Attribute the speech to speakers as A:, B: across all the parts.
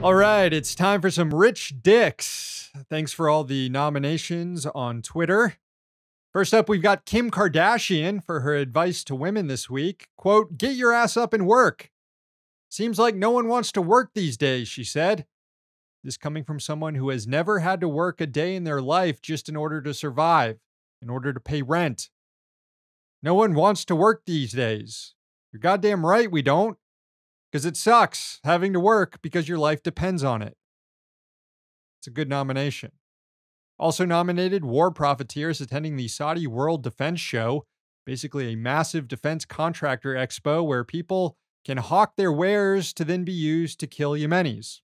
A: All right, it's time for some rich dicks. Thanks for all the nominations on Twitter. First up, we've got Kim Kardashian for her advice to women this week. Quote, "Get your ass up and work. Seems like no one wants to work these days," she said. This coming from someone who has never had to work a day in their life just in order to survive, in order to pay rent. No one wants to work these days. You're goddamn right we don't. Because it sucks having to work because your life depends on it. It's a good nomination. Also nominated, war profiteers attending the Saudi World Defense Show, basically a massive defense contractor expo where people can hawk their wares to then be used to kill Yemenis.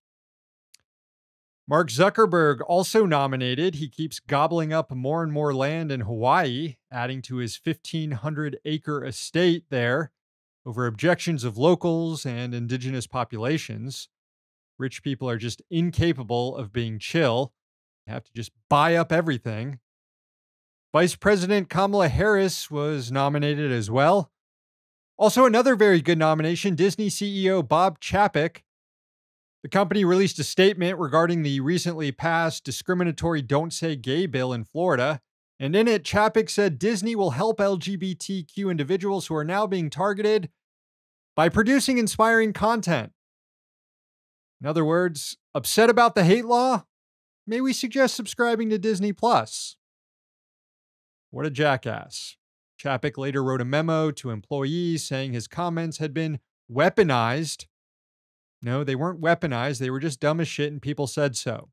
A: Mark Zuckerberg also nominated. He keeps gobbling up more and more land in Hawaii, adding to his 1,500-acre estate there over objections of locals and indigenous populations. Rich people are just incapable of being chill. They have to just buy up everything. Vice President Kamala Harris was nominated as well. Also, another very good nomination, Disney CEO Bob Chapek. The company released a statement regarding the recently passed discriminatory Don't Say Gay bill in Florida. And in it, Chapek said Disney will help LGBTQ individuals who are now being targeted by producing inspiring content. In other words, upset about the hate law? May we suggest subscribing to Disney Plus? What a jackass. Chapek later wrote a memo to employees saying his comments had been weaponized. No, they weren't weaponized. They were just dumb as shit and people said so.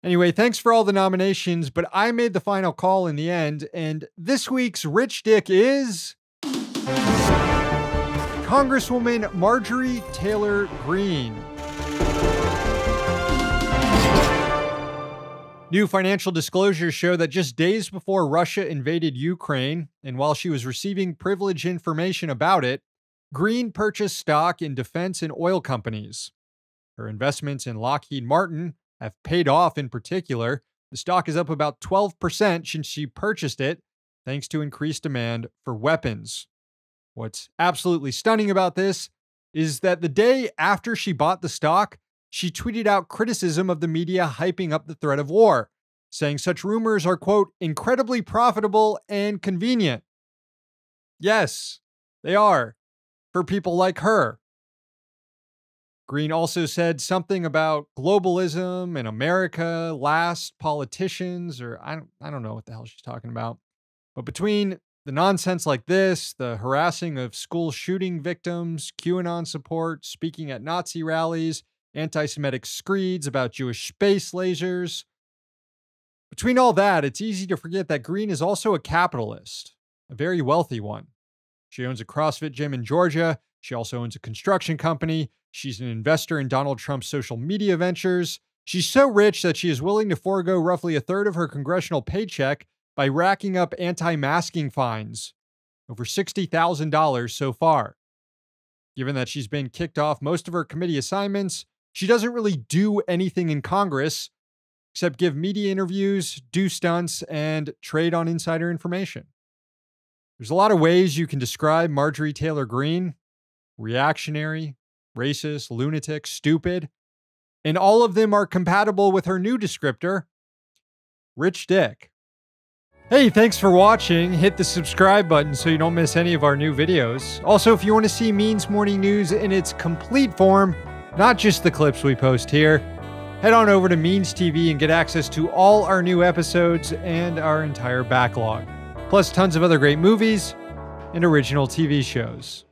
A: Anyway, thanks for all the nominations, but I made the final call in the end, and this week's Rich Dick is Congresswoman Marjorie Taylor Greene. New financial disclosures show that just days before Russia invaded Ukraine, and while she was receiving privileged information about it, Greene purchased stock in defense and oil companies. Her investments in Lockheed Martin have paid off in particular. The stock is up about 12% since she purchased it, thanks to increased demand for weapons. What's absolutely stunning about this is that the day after she bought the stock, she tweeted out criticism of the media hyping up the threat of war, saying such rumors are, quote, incredibly profitable and convenient. Yes, they are, for people like her. Greene also said something about globalism and America, last politicians, or I don't know what the hell she's talking about. But between the nonsense like this, the harassing of school shooting victims, QAnon support, speaking at Nazi rallies, anti-Semitic screeds about Jewish space lasers, between all that, it's easy to forget that Greene is also a capitalist, a very wealthy one. She owns a CrossFit gym in Georgia. She also owns a construction company. She's an investor in Donald Trump's social media ventures. She's so rich that she is willing to forego roughly a third of her congressional paycheck by racking up anti-masking fines, over $60,000 so far. Given that she's been kicked off most of her committee assignments, she doesn't really do anything in Congress except give media interviews, do stunts, and trade on insider information. There's a lot of ways you can describe Marjorie Taylor Greene: reactionary, racist, lunatic, stupid, and all of them are compatible with her new descriptor, Rich Dick. Hey, thanks for watching. Hit the subscribe button so you don't miss any of our new videos. Also, if you want to see Means Morning News in its complete form, not just the clips we post here, head on over to Means TV and get access to all our new episodes and our entire backlog, plus tons of other great movies and original TV shows.